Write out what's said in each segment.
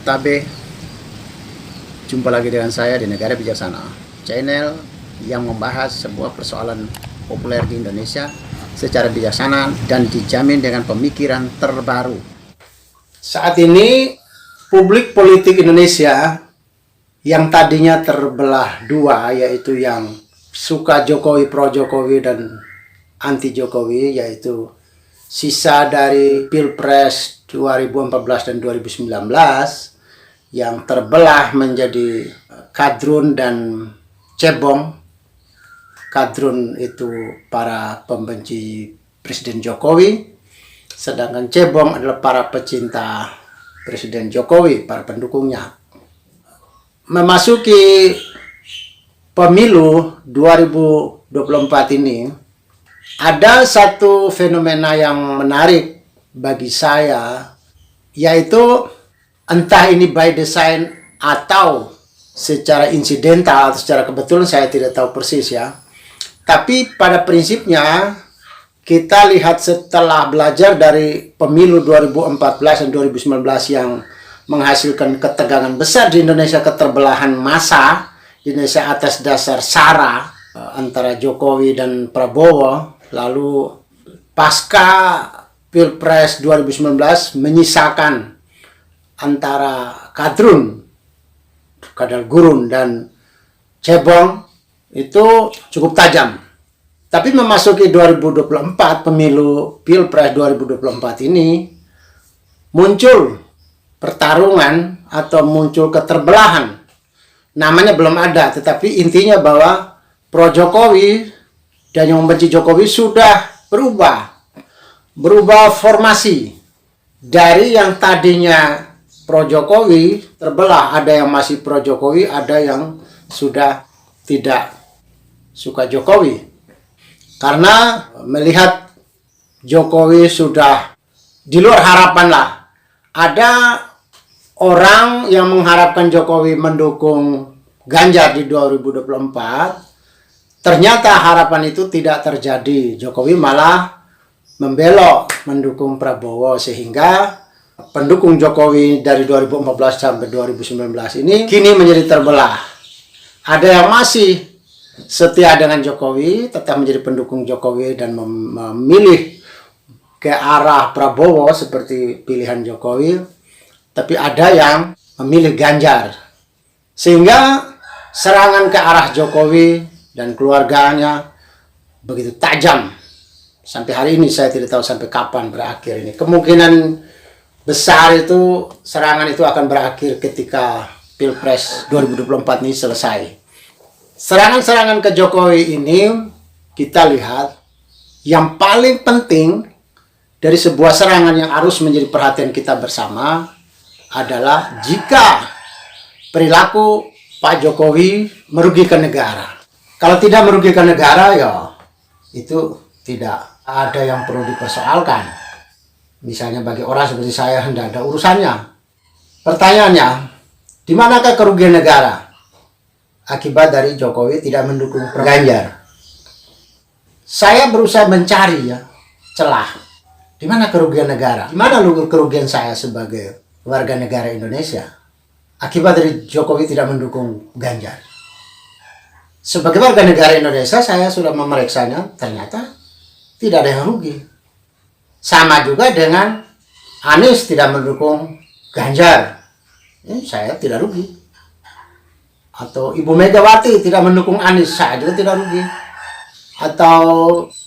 Tabe, jumpa lagi dengan saya di Negara Bijaksana, channel yang membahas sebuah persoalan populer di Indonesia secara bijaksana dan dijamin dengan pemikiran terbaru. Saat ini publik politik Indonesia yang tadinya terbelah dua, yaitu yang suka Jokowi, pro Jokowi, dan anti Jokowi, yaitu sisa dari Pilpres 2014 dan 2019 yang terbelah menjadi kadrun dan cebong. Kadrun itu para pembenci Presiden Jokowi, sedangkan cebong adalah para pecinta Presiden Jokowi, para pendukungnya. Memasuki pemilu 2024 ini, ada satu fenomena yang menarik bagi saya, yaitu entah ini by design atau secara insidental atau secara kebetulan, saya tidak tahu persis ya. Tapi pada prinsipnya kita lihat setelah belajar dari pemilu 2014 dan 2019 yang menghasilkan ketegangan besar di Indonesia, keterbelahan massa di Indonesia atas dasar SARA antara Jokowi dan Prabowo, lalu pasca Pilpres 2019 menyisakan antara kadrun, kadal gurun, dan cebong, itu cukup tajam. Tapi memasuki 2024, pemilu Pilpres 2024 ini, muncul pertarungan atau muncul keterbelahan. Namanya belum ada, tetapi intinya bahwa pro Jokowi dan yang membenci Jokowi sudah berubah formasi. Dari yang tadinya pro Jokowi terbelah, ada yang masih pro Jokowi, ada yang sudah tidak suka Jokowi. Karena melihat Jokowi sudah di luar harapan lah. Ada orang yang mengharapkan Jokowi mendukung Ganjar di 2024, ternyata harapan itu tidak terjadi. Jokowi malah membelok mendukung Prabowo, sehingga pendukung Jokowi dari 2014 sampai 2019 ini kini menjadi terbelah. Ada yang masih setia dengan Jokowi, tetap menjadi pendukung Jokowi dan memilih ke arah Prabowo seperti pilihan Jokowi, tapi ada yang memilih Ganjar. Sehingga serangan ke arah Jokowi dan keluarganya begitu tajam. Sampai hari ini saya tidak tahu sampai kapan berakhir ini. Kemungkinan besar itu serangan itu akan berakhir ketika Pilpres 2024 ini selesai. Serangan-serangan ke Jokowi ini kita lihat yang paling penting dari sebuah serangan yang harus menjadi perhatian kita bersama adalah jika perilaku Pak Jokowi merugikan negara. Kalau tidak merugikan negara, ya itu tidak ada yang perlu dipersoalkan. Misalnya bagi orang seperti saya, tidak ada urusannya. Pertanyaannya, di manakah kerugian negara akibat dari Jokowi tidak mendukung Ganjar? Saya berusaha mencari ya celah. Di mana kerugian negara? Di mana kerugian saya sebagai warga negara Indonesia akibat dari Jokowi tidak mendukung Ganjar? Sebagai warga negara Indonesia, saya sudah memeriksanya, ternyata tidak ada yang rugi. Sama juga dengan Anies tidak mendukung Ganjar, saya tidak rugi. Atau Ibu Megawati tidak mendukung Anies, saya juga tidak rugi. Atau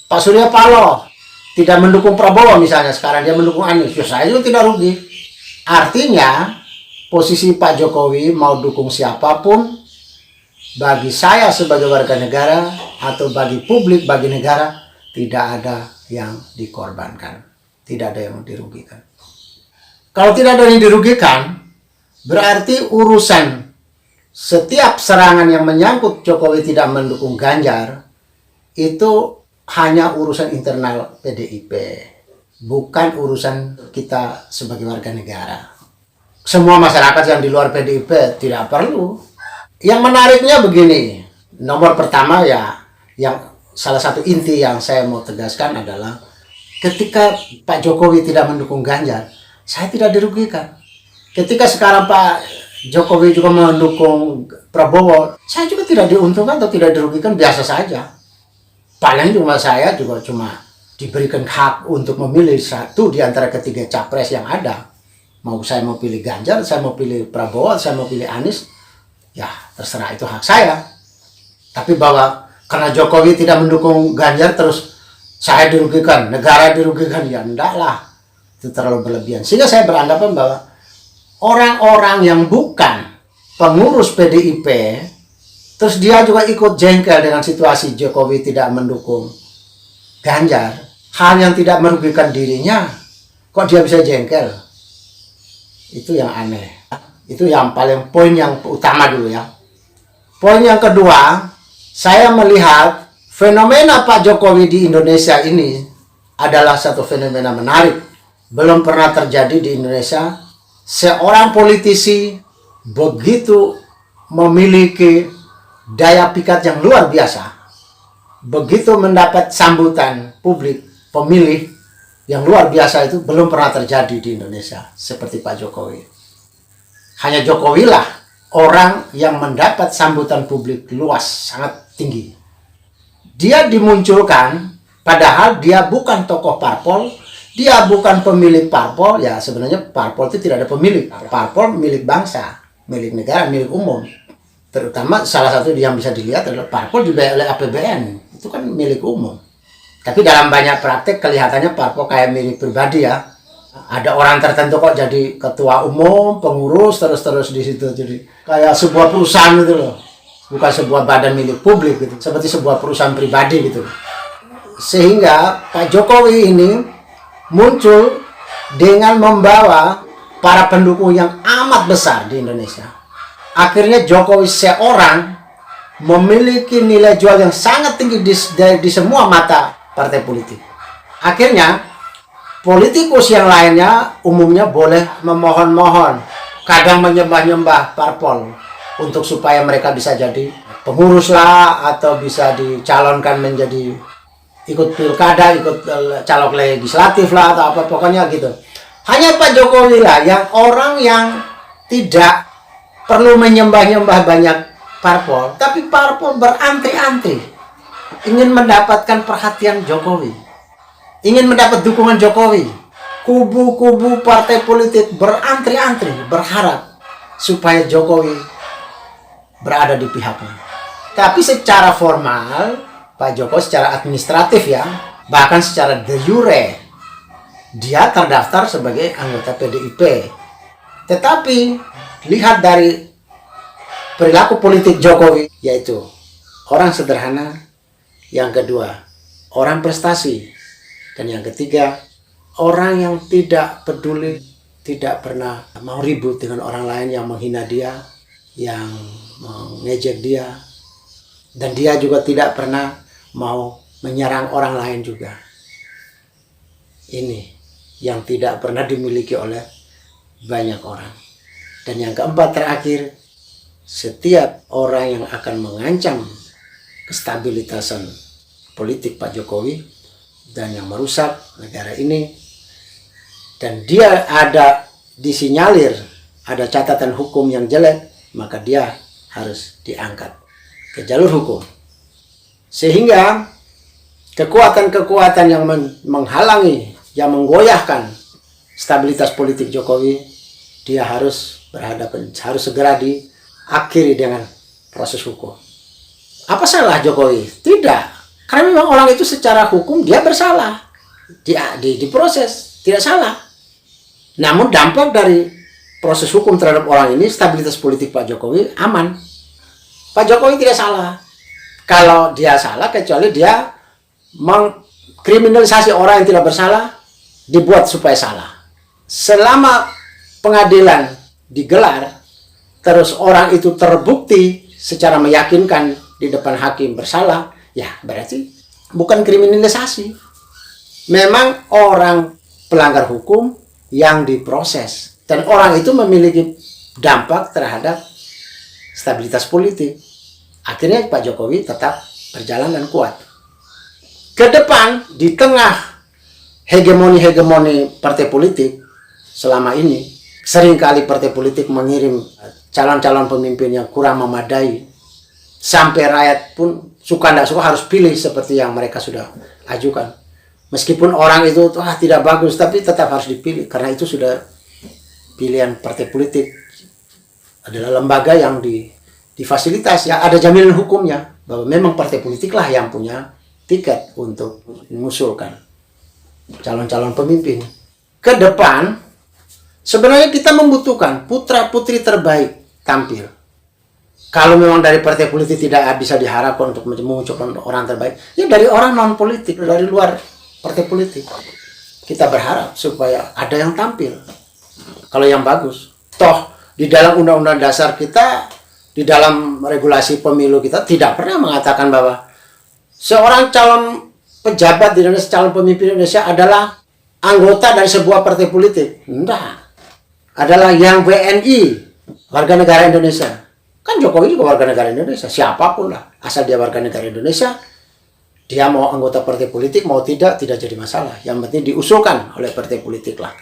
Pak Surya Paloh tidak mendukung Prabowo misalnya, sekarang dia mendukung Anies, ya saya juga tidak rugi. Artinya posisi Pak Jokowi mau dukung siapapun, bagi saya sebagai warga negara atau bagi publik, bagi negara, tidak ada yang dikorbankan, tidak ada yang dirugikan. Kalau tidak ada yang dirugikan, berarti urusan setiap serangan yang menyangkut Jokowi tidak mendukung Ganjar itu hanya urusan internal PDIP, bukan urusan kita sebagai warga negara. Semua masyarakat yang di luar PDIP tidak perlu. Yang menariknya begini, nomor pertama ya, yang salah satu inti yang saya mau tegaskan adalah ketika Pak Jokowi tidak mendukung Ganjar, saya tidak dirugikan. Ketika sekarang Pak Jokowi juga mendukung Prabowo, saya juga tidak diuntungkan atau tidak dirugikan, biasa saja. Paling cuma saya juga cuma diberikan hak untuk memilih satu di antara ketiga capres yang ada. Mau saya mau pilih Ganjar, saya mau pilih Prabowo, saya mau pilih Anies, ya terserah, itu hak saya. Tapi bahwa karena Jokowi tidak mendukung Ganjar terus saya dirugikan, negara dirugikan, ya enggak lah. Itu terlalu berlebihan. Sehingga saya beranggapan bahwa orang-orang yang bukan pengurus PDIP, terus dia juga ikut jengkel dengan situasi Jokowi tidak mendukung Ganjar, hal yang tidak merugikan dirinya, kok dia bisa jengkel? Itu yang aneh. Itu yang paling poin yang utama dulu ya. Poin yang kedua, saya melihat fenomena Pak Jokowi di Indonesia ini adalah satu fenomena menarik. Belum pernah terjadi di Indonesia seorang politisi begitu memiliki daya pikat yang luar biasa, begitu mendapat sambutan publik pemilih yang luar biasa, itu belum pernah terjadi di Indonesia seperti Pak Jokowi. Hanya Jokowi lah orang yang mendapat sambutan publik luas, sangat tinggi. Dia dimunculkan padahal dia bukan tokoh parpol, dia bukan pemilik parpol. Ya sebenarnya parpol itu tidak ada pemilik, parpol milik bangsa, milik negara, milik umum. Terutama salah satu yang bisa dilihat adalah parpol dibayar oleh APBN, itu kan milik umum. Tapi dalam banyak praktek kelihatannya parpol kayak milik pribadi ya. Ada orang tertentu kok jadi ketua umum, pengurus, terus-terus di situ. Jadi kayak sebuah perusahaan gitu loh. Bukan sebuah badan milik publik gitu. Seperti sebuah perusahaan pribadi gitu. Sehingga Pak Jokowi ini muncul dengan membawa para pendukung yang amat besar di Indonesia. Akhirnya Jokowi seorang memiliki nilai jual yang sangat tinggi di semua mata partai politik. Akhirnya politikus yang lainnya umumnya boleh memohon-mohon, kadang menyembah-nyembah parpol untuk supaya mereka bisa jadi pengurus lah, atau bisa dicalonkan menjadi ikut pilkada, ikut caleg legislatif lah, atau apa pokoknya gitu. Hanya Pak Jokowi lah yang orang yang tidak perlu menyembah-nyembah banyak parpol, tapi parpol berantri-antri ingin mendapatkan perhatian Jokowi, ingin mendapat dukungan Jokowi. Kubu-kubu partai politik berantri-antri berharap supaya Jokowi berada di pihaknya. Tapi secara formal Pak Jokowi secara administratif ya, bahkan secara de jure dia terdaftar sebagai anggota PDIP. Tetapi lihat dari perilaku politik Jokowi, yaitu orang sederhana, yang kedua orang prestasi, dan yang ketiga orang yang tidak peduli, tidak pernah mau ribut dengan orang lain yang menghina dia, yang mengejek dia, dan dia juga tidak pernah mau menyerang orang lain juga. Ini yang tidak pernah dimiliki oleh banyak orang. Dan yang keempat terakhir, setiap orang yang akan mengancam kestabilitasan politik Pak Jokowi dan yang merusak negara ini, dan dia ada disinyalir ada catatan hukum yang jelek, maka dia harus diangkat ke jalur hukum. Sehingga kekuatan-kekuatan yang menghalangi, yang menggoyahkan stabilitas politik Jokowi, dia harus berhadapan, harus segera diakhiri dengan proses hukum. Apa salah Jokowi? Tidak. Karena memang orang itu secara hukum dia bersalah. Diproses, tidak salah. Namun dampak dari proses hukum terhadap orang ini, stabilitas politik Pak Jokowi aman. Pak Jokowi tidak salah. Kalau dia salah, kecuali dia mengkriminalisasi orang yang tidak bersalah, dibuat supaya salah. Selama pengadilan digelar, terus orang itu terbukti secara meyakinkan di depan hakim bersalah, ya berarti bukan kriminalisasi. Memang orang pelanggar hukum yang diproses, dan orang itu memiliki dampak terhadap stabilitas politik. Akhirnya Pak Jokowi tetap berjalan dan kuat. Ke depan, di tengah hegemoni-hegemoni partai politik selama ini, Seringkali partai politik mengirim calon-calon pemimpin yang kurang memadai, sampai rakyat pun suka tidak suka harus pilih seperti yang mereka sudah ajukan. Meskipun orang itu tidak bagus, tapi tetap harus dipilih karena itu sudah pilihan partai politik. Adalah lembaga yang difasilitasi, ya ada jaminan hukumnya bahwa memang partai politik lah yang punya tiket untuk mengusulkan calon-calon pemimpin. Ke depan sebenarnya kita membutuhkan putra-putri terbaik tampil. Kalau memang dari partai politik tidak bisa diharapkan untuk memunculkan orang terbaik, ya dari orang non politik, dari luar partai politik. Kita berharap supaya ada yang tampil. Kalau yang bagus. Toh di dalam undang-undang dasar kita, di dalam regulasi pemilu kita tidak pernah mengatakan bahwa seorang calon pejabat di Indonesia, calon pemimpin Indonesia adalah anggota dari sebuah partai politik. Enggak. Adalah yang WNI, warga negara Indonesia. Kan Jokowi juga warga negara Indonesia, siapapun lah. Asal dia warga negara Indonesia, dia mau anggota partai politik, mau tidak jadi masalah. Yang penting diusulkan oleh partai politik lah.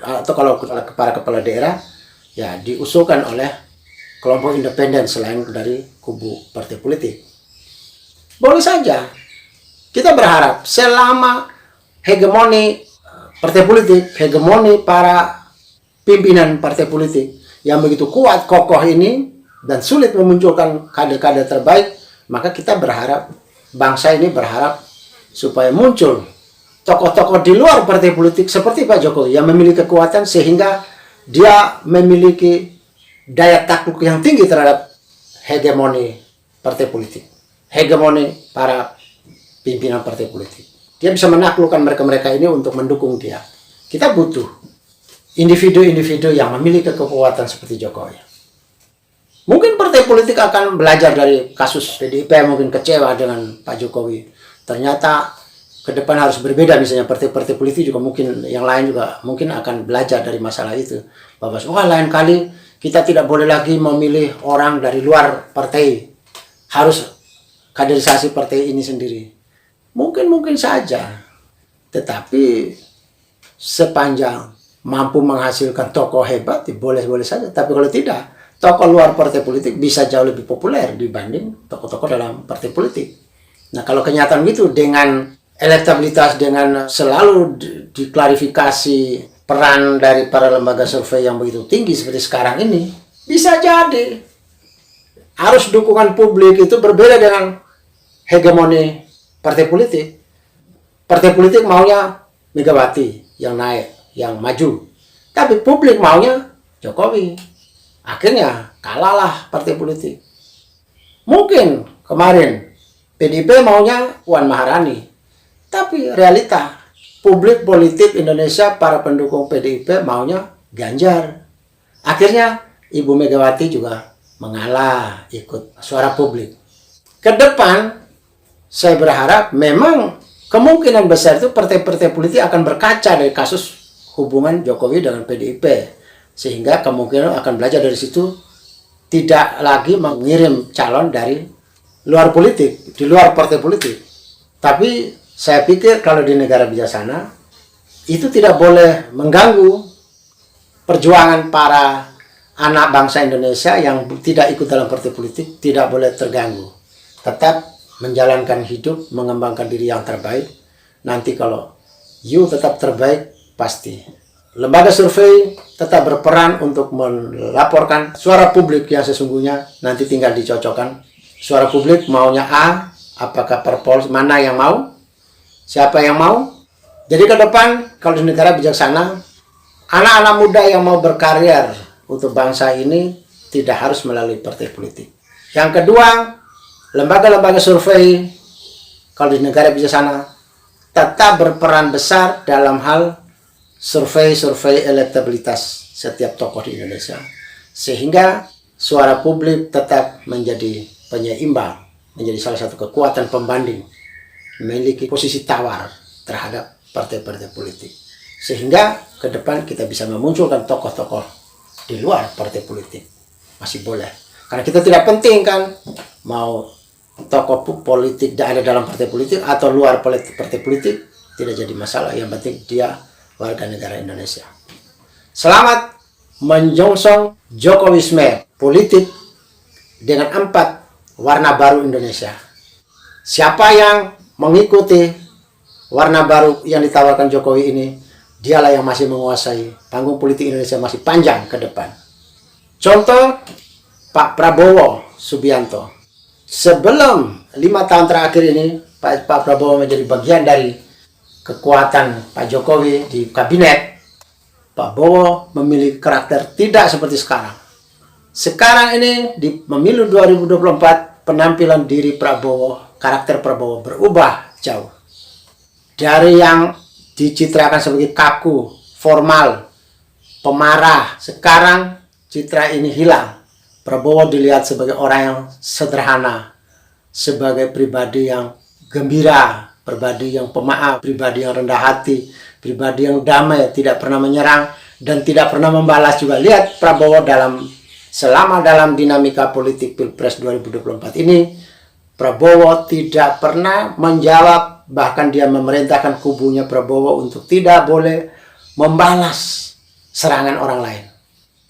Atau kalau para kepala daerah, ya diusulkan oleh kelompok independen selain dari kubu partai politik. Boleh saja. Kita berharap selama hegemoni partai politik, hegemoni para pimpinan partai politik yang begitu kuat, kokoh ini, dan sulit memunculkan kader-kader terbaik, maka kita berharap, bangsa ini berharap supaya muncul tokoh-tokoh di luar partai politik seperti Pak Jokowi yang memiliki kekuatan sehingga dia memiliki daya takluk yang tinggi terhadap hegemoni partai politik, hegemoni para pimpinan partai politik. Dia bisa menaklukkan mereka-mereka ini untuk mendukung dia. Kita butuh individu-individu yang memiliki kekuatan seperti Jokowi. Mungkin partai politik akan belajar dari kasus PDIP, mungkin kecewa dengan Pak Jokowi. Ternyata ke depan harus berbeda, misalnya partai-partai politik juga mungkin, yang lain juga mungkin akan belajar dari masalah itu. Bahwa lain kali kita tidak boleh lagi memilih orang dari luar partai. Harus kaderisasi partai ini sendiri. Mungkin saja. Tetapi sepanjang mampu menghasilkan tokoh hebat, boleh-boleh saja. Tapi kalau tidak, tokoh luar partai politik bisa jauh lebih populer dibanding tokoh-tokoh dalam partai politik. Nah, kalau kenyataan gitu dengan elektabilitas, dengan selalu diklarifikasi peran dari para lembaga survei yang begitu tinggi seperti sekarang ini, bisa jadi arus dukungan publik itu berbeda dengan hegemoni partai politik. Partai politik maunya Megawati yang naik, yang maju. Tapi publik maunya Jokowi. Akhirnya kalahlah partai politik. Mungkin kemarin PDIP maunya Puan Maharani. Tapi realita publik politik Indonesia, para pendukung PDIP maunya Ganjar. Akhirnya Ibu Megawati juga mengalah ikut suara publik. Ke depan saya berharap memang kemungkinan besar itu partai-partai politik akan berkaca dari kasus hubungan Jokowi dengan PDIP. Sehingga kemungkinan akan belajar dari situ, tidak lagi mengirim calon dari luar politik, di luar partai politik. Tapi saya pikir kalau di negara bijaksana, itu tidak boleh mengganggu perjuangan para anak bangsa Indonesia yang tidak ikut dalam partai politik, tidak boleh terganggu. Tetap menjalankan hidup, mengembangkan diri yang terbaik. Nanti kalau you tetap terbaik, pasti lembaga survei tetap berperan untuk melaporkan suara publik yang sesungguhnya. Nanti tinggal dicocokkan suara publik maunya A, apakah perpol, mana yang mau, siapa yang mau. Jadi ke depan kalau di negara bijaksana, anak-anak muda yang mau berkarir untuk bangsa ini tidak harus melalui partai politik. Yang kedua, lembaga-lembaga survei kalau di negara bijaksana tetap berperan besar dalam hal survei elektabilitas setiap tokoh di Indonesia, sehingga suara publik tetap menjadi penyeimbang, menjadi salah satu kekuatan pembanding, memiliki posisi tawar terhadap partai-partai politik, sehingga ke depan kita bisa memunculkan tokoh-tokoh di luar partai politik. Masih boleh, karena kita tidak penting kan mau tokoh politik ada dalam partai politik atau luar partai politik, tidak jadi masalah. Yang penting dia warga negara Indonesia. Selamat menyongsong Jokowisme politik dengan 4 warna baru Indonesia. Siapa yang mengikuti warna baru yang ditawarkan Jokowi ini, dialah yang masih menguasai panggung politik Indonesia masih panjang ke depan. Contoh Pak Prabowo Subianto. Sebelum 5 tahun terakhir ini, Pak Prabowo menjadi bagian dari kekuatan Pak Jokowi di kabinet. Pak Prabowo memiliki karakter tidak seperti sekarang. Sekarang ini di pemilu 2024, penampilan diri Prabowo, karakter Prabowo berubah jauh. Dari yang dicitrakan sebagai kaku, formal, pemarah, sekarang citra ini hilang. Prabowo dilihat sebagai orang yang sederhana, sebagai pribadi yang gembira, pribadi yang pemaaf, pribadi yang rendah hati, pribadi yang damai, tidak pernah menyerang dan tidak pernah membalas juga. Lihat Prabowo selama dalam dinamika politik Pilpres 2024 ini, Prabowo tidak pernah menjawab, bahkan dia memerintahkan kubunya Prabowo untuk tidak boleh membalas serangan orang lain.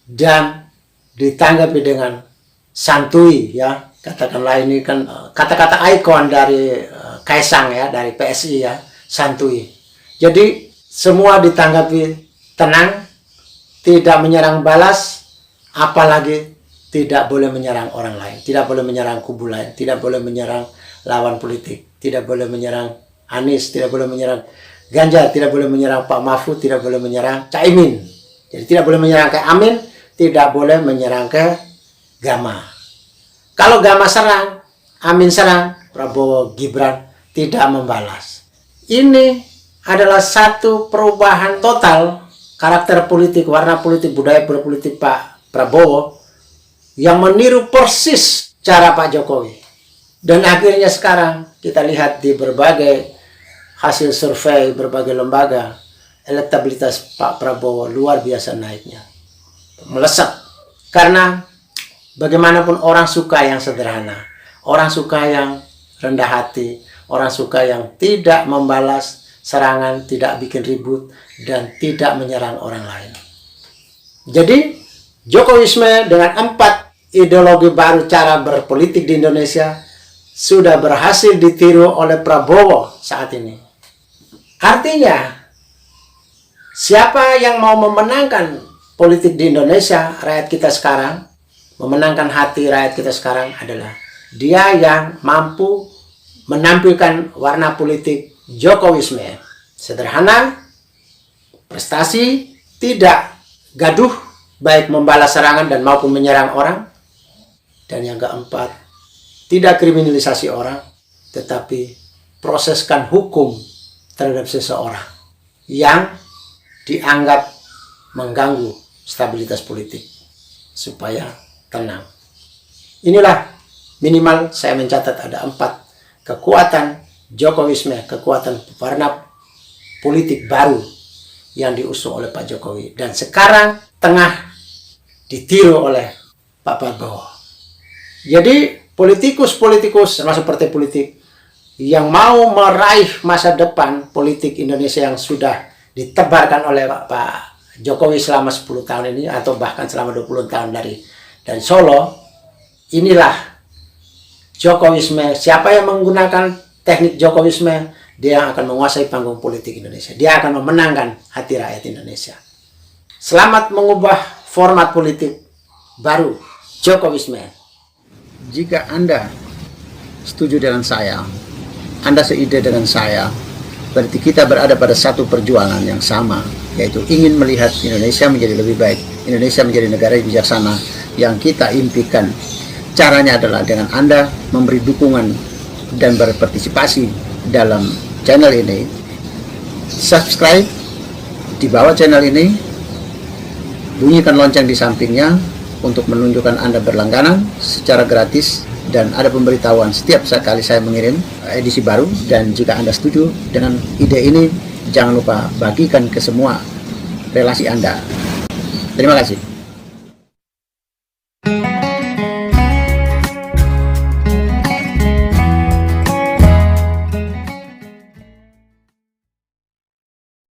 Dan ditanggapi dengan santuy, ya, katakanlah ini kan kata-kata ikon dari Kaisang, ya, dari PSI, ya, santuy. Jadi semua ditanggapi tenang, tidak menyerang balas, apalagi tidak boleh menyerang orang lain, tidak boleh menyerang kubu lain, tidak boleh menyerang lawan politik, tidak boleh menyerang Anies, tidak boleh menyerang Ganjar, tidak boleh menyerang Pak Mahfud, tidak boleh menyerang Caimin. Jadi tidak boleh menyerang ke Amin, tidak boleh menyerang ke Gama. Kalau Gama serang, Amin serang, Prabowo Gibran tidak membalas. Ini adalah satu perubahan total karakter politik, warna politik, budaya berpolitik Pak Prabowo yang meniru persis cara Pak Jokowi. Dan akhirnya sekarang kita lihat di berbagai hasil survei berbagai lembaga, elektabilitas Pak Prabowo luar biasa naiknya, melesat. Karena bagaimanapun orang suka yang sederhana, orang suka yang rendah hati, orang suka yang tidak membalas serangan, tidak bikin ribut, dan tidak menyerang orang lain. Jadi Jokowisme dengan 4 ideologi baru cara berpolitik di Indonesia sudah berhasil ditiru oleh Prabowo saat ini. Artinya, siapa yang mau memenangkan politik di Indonesia, rakyat kita sekarang, memenangkan hati rakyat kita sekarang adalah dia yang mampu menampilkan warna politik Jokowisme. Sederhana, prestasi, tidak gaduh, baik membalas serangan dan maupun menyerang orang. Dan yang keempat, tidak kriminalisasi orang, tetapi proseskan hukum terhadap seseorang yang dianggap mengganggu stabilitas politik supaya tenang. Inilah minimal saya mencatat ada 4 kekuatan Jokowisme, kekuatan warna politik baru yang diusung oleh Pak Jokowi. Dan sekarang tengah ditiru oleh Pak Prabowo. Jadi politikus-politikus termasuk partai politik yang mau meraih masa depan politik Indonesia yang sudah ditebarkan oleh Pak Jokowi selama 10 tahun ini, atau bahkan selama 20 tahun dari Solo, inilah Jokowisme. Siapa yang menggunakan teknik Jokowisme, dia yang akan menguasai panggung politik Indonesia. Dia akan memenangkan hati rakyat Indonesia. Selamat mengubah format politik baru, Jokowisme. Jika Anda setuju dengan saya, Anda seide dengan saya, berarti kita berada pada satu perjuangan yang sama, yaitu ingin melihat Indonesia menjadi lebih baik, Indonesia menjadi negara yang bijaksana yang kita impikan. Caranya adalah dengan Anda memberi dukungan dan berpartisipasi dalam channel ini. Subscribe di bawah channel ini, bunyikan lonceng di sampingnya untuk menunjukkan Anda berlangganan secara gratis, dan ada pemberitahuan setiap kali saya mengirim edisi baru. Dan jika Anda setuju dengan ide ini, jangan lupa bagikan ke semua relasi Anda. Terima kasih.